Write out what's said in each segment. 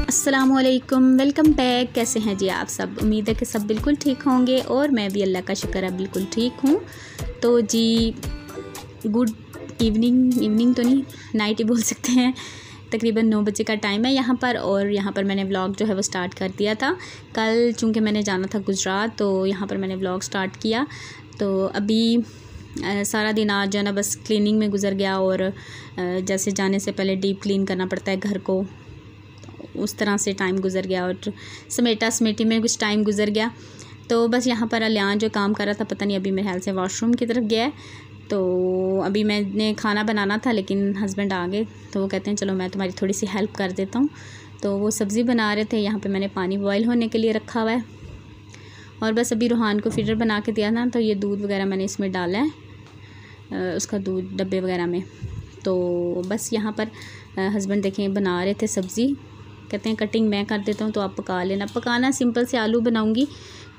अस्सलामुअलैकुम, welcome back. कैसे हैं जी आप सब? उम्मीद है कि सब बिल्कुल ठीक होंगे और मैं भी अल्लाह का शुक्र है बिल्कुल ठीक हूँ। तो जी गुड इवनिंग तो नहीं, नाइट ही बोल सकते हैं। तकरीबन 9 बजे का टाइम है यहाँ पर, और यहाँ पर मैंने व्लॉग जो है वो स्टार्ट कर दिया था। कल चूँकि मैंने जाना था गुजरात, तो यहाँ पर मैंने व्लॉग स्टार्ट किया। तो अभी सारा दिन आज जो है ना बस क्लीनिंग में गुज़र गया, और जैसे जाने से पहले डीप क्लीन करना पड़ता है घर को, उस तरह से टाइम गुज़र गया और समेटा समेटी में कुछ टाइम गुज़र गया। तो बस यहाँ पर अलियान जो काम कर रहा था, पता नहीं अभी मेरे ख्याल से वॉशरूम की तरफ गया है। तो अभी मैंने खाना बनाना था, लेकिन हस्बैंड आ गए तो वो कहते हैं चलो मैं तुम्हारी थोड़ी सी हेल्प कर देता हूँ। तो वो सब्ज़ी बना रहे थे, यहाँ पे मैंने पानी बॉयल होने के लिए रखा हुआ है। और बस अभी रूहान को फीडर बना के दिया था, तो ये दूध वगैरह मैंने इसमें डाला है, उसका दूध डब्बे वगैरह में। तो बस यहाँ पर हस्बैंड देखें बना रहे थे सब्ज़ी, कहते हैं कटिंग मैं कर देता हूँ तो आप पका लेना। पकाना सिंपल से आलू बनाऊँगी,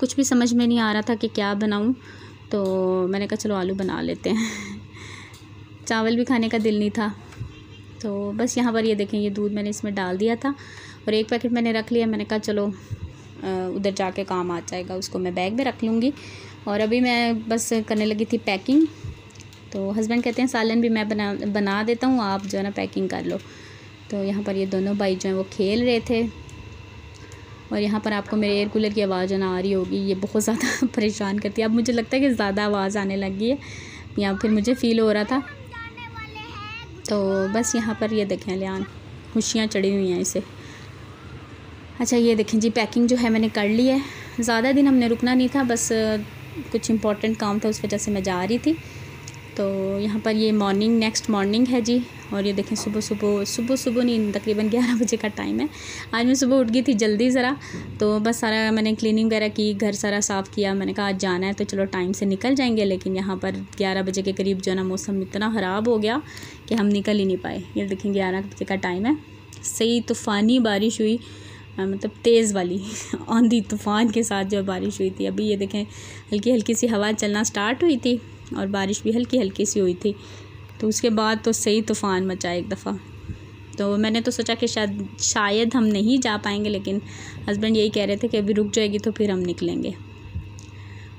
कुछ भी समझ में नहीं आ रहा था कि क्या बनाऊँ, तो मैंने कहा चलो आलू बना लेते हैं। चावल भी खाने का दिल नहीं था। तो बस यहाँ पर ये देखें, ये दूध मैंने इसमें डाल दिया था और एक पैकेट मैंने रख लिया। मैंने कहा चलो उधर जाके काम आ जाएगा, उसको मैं बैग में रख लूँगी। और अभी मैं बस करने लगी थी पैकिंग। तो हस्बैंड कहते हैं सालन भी मैं बना देता हूँ, आप जो है ना पैकिंग कर लो। तो यहाँ पर ये दोनों भाई जो हैं वो खेल रहे थे। और यहाँ पर आपको मेरे एयर कूलर की आवाज़ ना आ रही होगी, ये बहुत ज़्यादा परेशान करती है। अब मुझे लगता है कि ज़्यादा आवाज़ आने लगी है, या फिर मुझे फ़ील हो रहा था। तो बस यहाँ पर ये देखें लियान खुशियाँ चढ़ी हुई हैं इसे। अच्छा ये देखें जी, पैकिंग जो है मैंने कर ली है। ज़्यादा दिन हमने रुकना नहीं था, बस कुछ इम्पोर्टेंट काम था, उस वजह से मैं जा रही थी। तो यहाँ पर ये नेक्स्ट मॉर्निंग है जी। और ये देखें सुबह नहीं, तकरीबन 11 बजे का टाइम है। आज मैं सुबह उठ गई थी जल्दी ज़रा, तो बस सारा मैंने क्लीनिंग वगैरह की, घर सारा साफ़ किया। मैंने कहा आज जाना है तो चलो टाइम से निकल जाएंगे, लेकिन यहाँ पर 11 बजे के करीब जो है ना मौसम इतना ख़राब हो गया कि हम निकल ही नहीं पाए। ये देखें 11 बजे का टाइम है, सही तूफ़ानी बारिश हुई, मतलब तेज़ वाली आंधी तूफ़ान के साथ जो बारिश हुई थी। अभी ये देखें हल्की हल्की सी हवा चलना स्टार्ट हुई थी और बारिश भी हल्की हल्की सी हुई थी। तो उसके बाद तो सही तूफ़ान मचा एक दफ़ा। तो मैंने तो सोचा कि शायद हम नहीं जा पाएंगे, लेकिन हस्बैंड यही कह रहे थे कि अभी रुक जाएगी तो फिर हम निकलेंगे।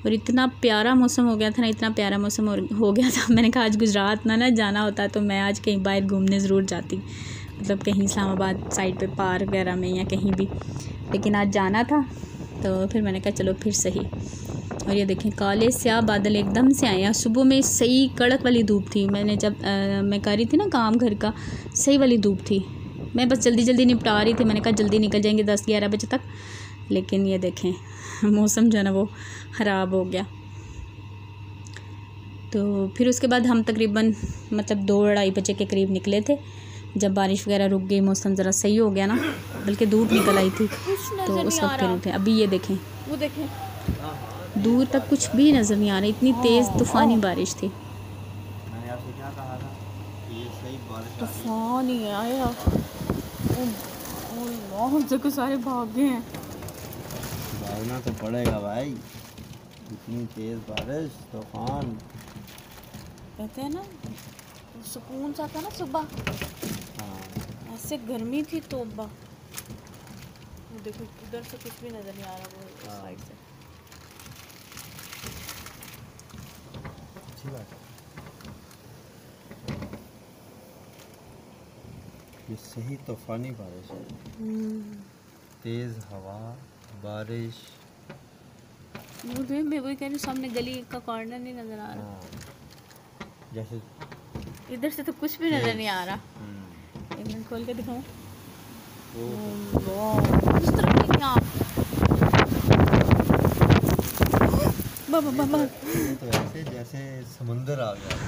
और इतना प्यारा मौसम हो गया था ना, इतना प्यारा मौसम हो गया था। मैंने कहा आज गुजरात ना जाना होता तो मैं आज कहीं बाहर घूमने ज़रूर जाती, मतलब कहीं इस्लामाबाद साइड पे पार्क वगैरह में या कहीं भी, लेकिन आज जाना था। तो फिर मैंने कहा चलो फिर सही। और ये देखें काले स्याह बादल एकदम से आए हैं। सुबह में सही कड़क वाली धूप थी, मैंने जब मैं कर रही थी ना काम घर का, सही वाली धूप थी। मैं बस जल्दी निपटा रही थी, मैंने कहा जल्दी निकल जाएंगे 10-11 बजे तक, लेकिन ये देखें मौसम जो है ना वो ख़राब हो गया। तो फिर उसके बाद हम तकरीबन मतलब 2-2:30 बजे के करीब निकले थे, जब बारिश वगैरह रुक गई, मौसम ज़रा सही हो गया ना, बल्कि धूप निकल आई थी, तो उस वक्त फिर थे। अभी ये देखें वो देखें दूर तक कुछ भी नज़र नहीं आ रहा, इतनी तेज़ तूफ़ानी बारिश थी। मैंने आपसे क्या कहा था कि ये सही बारिश तूफान ही आया। हम से सारे भाग गए हैं। भागना तो पड़ेगा भाई, इतनी तेज़ बारिश तूफान। कहते हैं ना सुकून सा था ना सुबह, हाँ ऐसे गर्मी थी तौबा। देखो उधर से कुछ भी नज़र नहीं आ रहा, वो उस साइड से। अच्छी बात है, ये सही तूफानी बारिश है, तेज़ हवा बारिश। मैं वही कह रही हूँ, सामने गली का कॉर्नर नहीं नज़र आ रहा। हाँ जैसे इधर से तो कुछ भी नज़र नहीं आ रहा। एक मिनट खोल के दिखाऊँ। इस तरफ नहीं आप तो ऐसे जैसे समुंदर आ गया।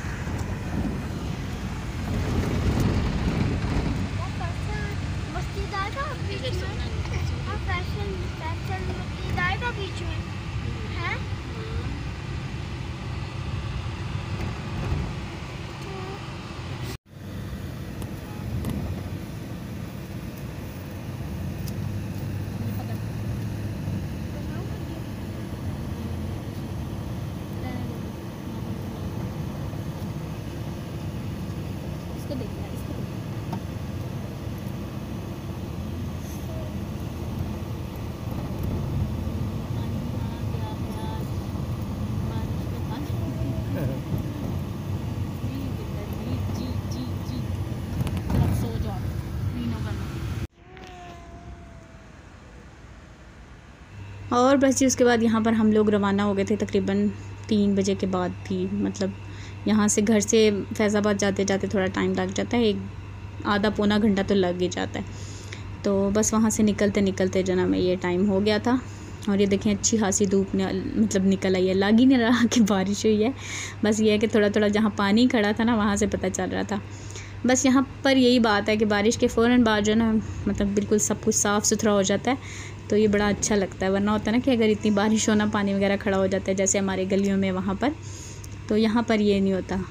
बीच में है। और बस जी उसके बाद यहाँ पर हम लोग रवाना हो गए थे तकरीबन 3 बजे के बाद भी। मतलब यहाँ से घर से फैज़ाबाद जाते जाते थोड़ा टाइम लग जाता है, 1-आधा-पौना घंटा तो लग ही जाता है। तो बस वहाँ से निकलते निकलते जो ना मैं ये टाइम हो गया था। और ये देखें अच्छी खासी धूप ने मतलब निकल आई है, लग ही नहीं रहा कि बारिश हुई है। बस ये है कि थोड़ा थोड़ा जहाँ पानी खड़ा था ना वहाँ से पता चल रहा था। बस यहाँ पर यही बात है कि बारिश के फ़ौरन बाद जो ना मतलब बिल्कुल सब कुछ साफ़ सुथरा हो जाता है, तो ये बड़ा अच्छा लगता है। वरना होता है ना कि अगर इतनी बारिश हो ना पानी वगैरह खड़ा हो जाता है जैसे हमारे गलियों में वहाँ पर, तो यहाँ पर ये नहीं होता।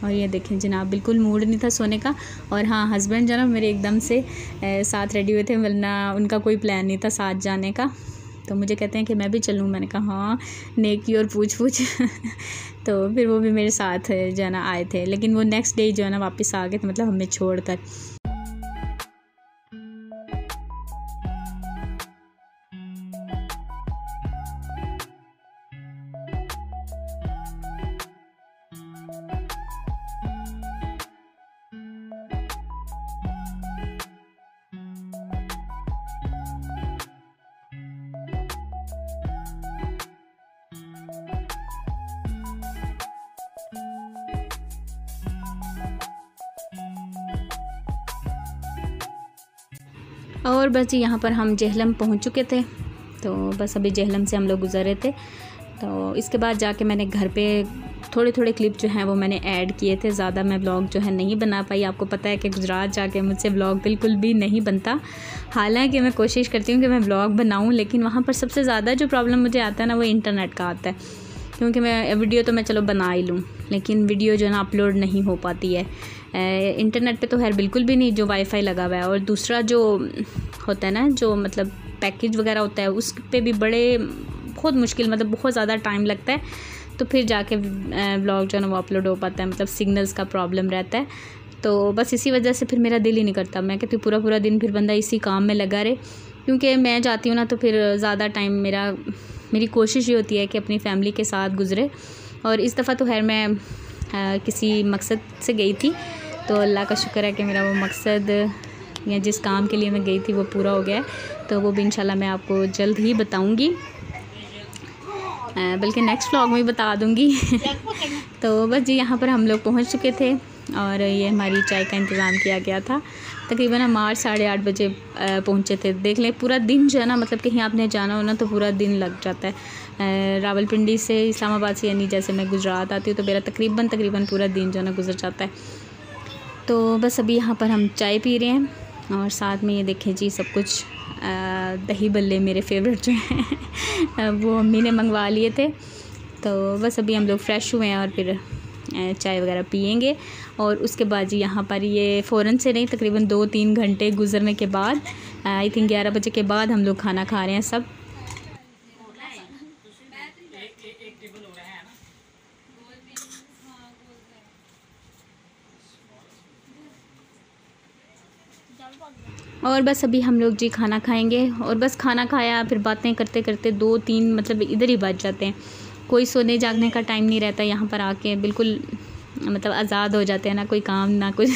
और ये देखें जनाब बिल्कुल मूड नहीं था सोने का। और हाँ हस्बैंड जो ना मेरे एकदम से साथ रेडी हुए थे, वरना उनका कोई प्लान नहीं था साथ जाने का। तो मुझे कहते हैं कि मैं भी चलूँ, मैंने कहा हाँ नेकी और पूछ तो फिर वो भी मेरे साथ जो है ना आए थे, लेकिन वो नेक्स्ट डे जो है ना वापस आ गए थे, मतलब हमें छोड़कर। और बस जी यहाँ पर हम जेहलम पहुँच चुके थे। तो बस अभी जेहलम से हम लोग गुजरे थे। तो इसके बाद जाके मैंने घर पे थोड़े थोड़े क्लिप जो हैं वो मैंने ऐड किए थे। ज़्यादा मैं ब्लॉग जो है नहीं बना पाई। आपको पता है कि गुजरात जाके मुझसे ब्लॉग बिल्कुल भी नहीं बनता। हालांकि मैं कोशिश करती हूँ कि मैं ब्लॉग बनाऊँ, लेकिन वहाँ पर सबसे ज़्यादा जो प्रॉब्लम मुझे आता है ना वो इंटरनेट का आता है। क्योंकि मैं वीडियो तो मैं चलो बना ही लूँ, लेकिन वीडियो जो है ना अपलोड नहीं हो पाती है इंटरनेट पे तो खैर बिल्कुल भी नहीं, जो वाईफाई लगा हुआ है। और दूसरा जो होता है ना जो मतलब पैकेज वगैरह होता है उस पे भी बहुत मुश्किल, मतलब बहुत ज़्यादा टाइम लगता है, तो फिर जाके व्लॉग जो है ना वो अपलोड हो पाता है। मतलब सिग्नल्स का प्रॉब्लम रहता है। तो बस इसी वजह से फिर मेरा दिल ही नहीं करता। मैं कहती हूँ पूरा पूरा दिन फिर बंदा इसी काम में लगा रहे, क्योंकि मैं जाती हूँ ना तो फिर ज़्यादा टाइम मेरी कोशिश ये होती है कि अपनी फैमिली के साथ गुज़रे। और इस दफ़ा तो खैर मैं किसी मकसद से गई थी, तो अल्लाह का शुक्र है कि मेरा वो मकसद या जिस काम के लिए मैं गई थी वो पूरा हो गया है। तो वो भी इंशाल्लाह मैं आपको जल्द ही बताऊंगी, बल्कि नेक्स्ट व्लॉग में बता दूंगी। तो बस जी यहाँ पर हम लोग पहुँच चुके थे और ये हमारी चाय का इंतज़ाम किया गया था। तकरीबन हम 8-8:30 बजे पहुँचे थे। देख लें पूरा दिन जो है ना, मतलब कहीं आपने जाना हो ना तो पूरा दिन लग जाता है। रावलपिंडी से इस्लामाबाद से, यानी जैसे मैं गुजरात आती हूँ तो मेरा तकरीबन पूरा दिन जो है ना गुजर जाता है। तो बस अभी यहाँ पर हम चाय पी रहे हैं और साथ में ये देखें जी सब कुछ दही बल्ले मेरे फेवरेट जो हैं वो अम्मी ने मंगवा लिए थे। तो बस अभी हम लोग फ़्रेश हुए हैं और फिर चाय वगैरह पियेंगे। और उसके बाद जी यहाँ पर ये फ़ौरन से नहीं, तकरीबन 2-3 घंटे गुजरने के बाद, आई थिंक 11 बजे के बाद हम लोग खाना खा रहे हैं सब। और बस अभी हम लोग जी खाना खाएंगे और बस खाना खाया फिर बातें करते करते 2-3 मतलब इधर ही बज जाते हैं। कोई सोने जागने का टाइम नहीं रहता यहाँ पर आके, बिल्कुल मतलब आज़ाद हो जाते हैं, ना कोई काम ना कुछ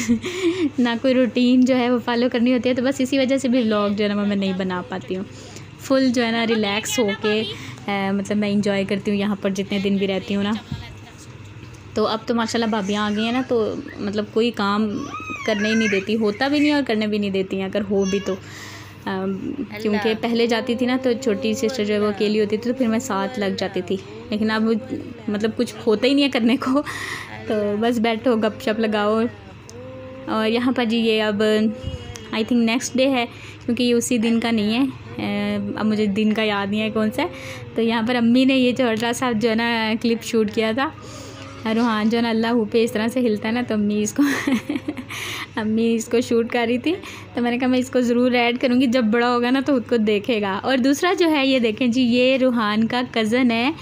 ना कोई रूटीन जो है वो फॉलो करनी होती है। तो बस इसी वजह से भी व्लॉग जो है ना मैं नहीं बना पाती हूँ। फुल जो है ना रिलैक्स होके मतलब मैं इंजॉय करती हूँ यहाँ पर जितने दिन भी रहती हूँ ना। तो अब तो माशाल्लाह भाभियाँ आ गई हैं ना, तो मतलब कोई काम करने ही नहीं देती, होता भी नहीं और करने भी नहीं देती हैं अगर हो भी तो। क्योंकि पहले जाती थी ना तो छोटी सिस्टर जो है वो अकेली होती थी तो फिर मैं साथ लग जाती थी, लेकिन अब मतलब कुछ होता ही नहीं है करने को, तो बस बैठो गपशप लगाओ। और यहाँ पर जी ये अब आई थिंक नेक्स्ट डे है, क्योंकि ये उसी दिन का नहीं है, अब मुझे दिन का याद नहीं है कौन सा है। तो यहाँ पर अम्मी ने ये जो अल्ट्रा जो है ना क्लिप शूट किया था। रूहान जो है ना अल्लाह पे इस तरह से हिलता है ना, तो अम्मी इसको शूट कर रही थी। तो मैंने कहा मैं इसको ज़रूर ऐड करूँगी, जब बड़ा होगा ना तो खुद को देखेगा। और दूसरा जो है ये देखें जी, ये रूहान का कज़न है,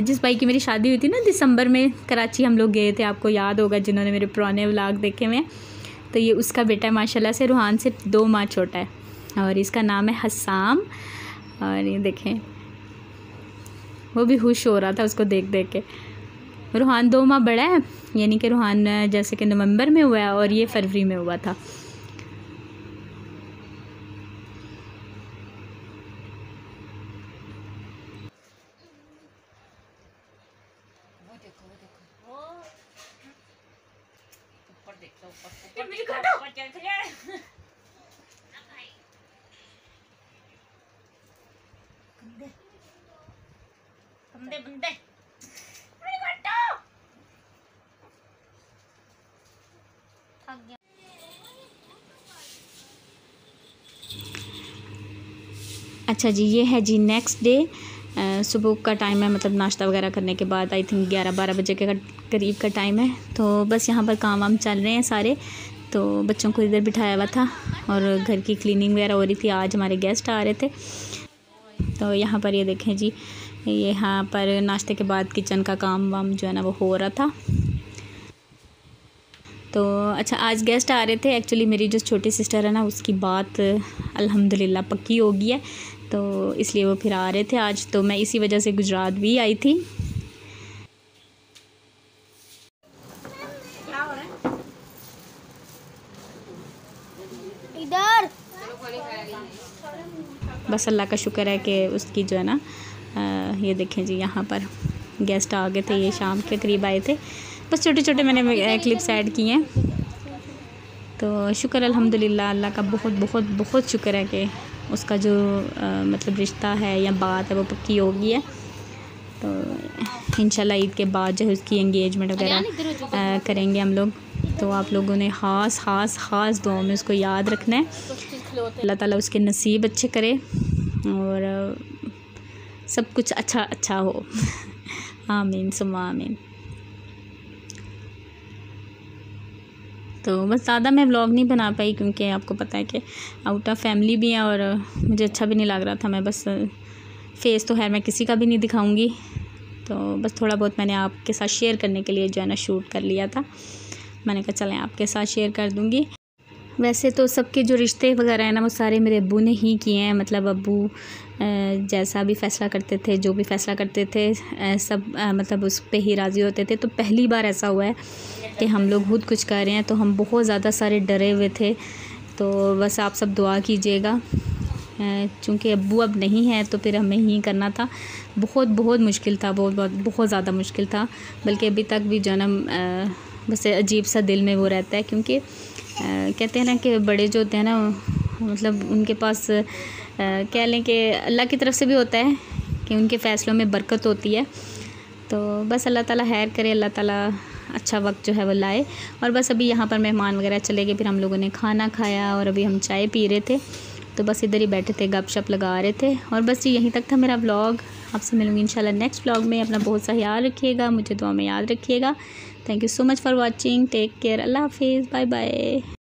जिस भाई की मेरी शादी हुई थी ना दिसंबर में, कराची हम लोग गए थे, आपको याद होगा जिन्होंने मेरे पुराने व्लॉग देखे हुए। तो ये उसका बेटा है, माशाल्लाह से रूहान से 2 माह छोटा है और इसका नाम है हस्साम। और ये देखें वो भी खुश हो रहा था उसको देख देख के। रूहान 2 माह बड़ा है, यानी कि रूहान जैसे कि नवंबर में हुआ है और ये फरवरी में हुआ था। गंदे बंदे। अच्छा जी, ये है जी नेक्स्ट डे। सुबह का टाइम है, मतलब नाश्ता वगैरह करने के बाद आई थिंक 11-12 बजे के करीब का टाइम है। तो बस यहाँ पर काम वाम चल रहे हैं सारे। तो बच्चों को इधर बिठाया हुआ था और घर की क्लीनिंग वगैरह हो रही थी। आज हमारे गेस्ट आ रहे थे। तो यहाँ पर ये देखें जी, ये यहाँ पर नाश्ते के बाद किचन का काम वाम जो है ना वो हो रहा था। तो अच्छा, आज गेस्ट आ रहे थे। एक्चुअली मेरी जो छोटी सिस्टर है ना, उसकी बात अल्हम्दुलिल्लाह पक्की हो गई है, तो इसलिए वो फिर आ रहे थे आज। तो मैं इसी वजह से गुजरात भी आई थी। इधर बस अल्लाह का शुक्र है कि उसकी जो है ना ये देखें जी, यहाँ पर गेस्ट आ गए थे। ये शाम के करीब आए थे। बस छोटे छोटे मैंने क्लिप्स ऐड किए हैं। तो शुक्र अल्हम्दुलिल्लाह, अल्लाह का बहुत बहुत बहुत शुक्र है कि उसका जो मतलब रिश्ता है या बात है वो पक्की हो गई है। तो इंशाल्लाह ईद के बाद जो है उसकी एंगेजमेंट वगैरह करेंगे हम लोग। तो आप लोगों ने ख़ास दुआओं में उसको याद रखना है। अल्लाह ताला उसके नसीब अच्छे करे और सब कुछ अच्छा हो। आमीन सुम्मा आमीन। तो बस ज़्यादा मैं व्लॉग नहीं बना पाई क्योंकि आपको पता है कि आउट ऑफ फैमिली भी है और मुझे अच्छा भी नहीं लग रहा था। मैं बस फेस तो खैर मैं किसी का भी नहीं दिखाऊंगी। तो बस थोड़ा बहुत मैंने आपके साथ शेयर करने के लिए जो है ना शूट कर लिया था। मैंने कहा चलें आपके साथ शेयर कर दूँगी। वैसे तो सबके जो रिश्ते वगैरह हैं ना वो सारे मेरे अब्बू ने ही किए हैं। मतलब अब्बू जैसा भी फ़ैसला करते थे, जो भी फ़ैसला करते थे, सब मतलब उस पे ही राज़ी होते थे। तो पहली बार ऐसा हुआ है कि हम लोग खुद कुछ कर रहे हैं, तो हम बहुत ज़्यादा सारे डरे हुए थे। तो बस आप सब दुआ कीजिएगा। चूँकि अब्बू अब नहीं है तो फिर हमें ही करना था। बहुत मुश्किल था, बहुत ज़्यादा मुश्किल था। बल्कि अभी तक भी जो है ना बस अजीब सा दिल में वो रहता है, क्योंकि कहते हैं ना कि बड़े जो होते हैं ना, मतलब उनके पास कह लें कि अल्लाह की तरफ से भी होता है कि उनके फ़ैसलों में बरकत होती है। तो बस अल्लाह ताला खैर करे, अल्लाह ताला अच्छा वक्त जो है वो लाए। और बस अभी यहाँ पर मेहमान वगैरह चले गए, फिर हम लोगों ने खाना खाया और अभी हम चाय पी रहे थे। तो बस इधर ही बैठे थे, गपशप लगा रहे थे। और बस जी यहीं तक था मेरा व्लॉग। आपसे मिलूँगी इंशाल्लाह नेक्स्ट व्लॉग में। अपना बहुत सा ख्याल रखिएगा, मुझे दुआ में याद रखिएगा। Thank you so much for watching. Take care. अल्लाह हाफिज़। Bye bye.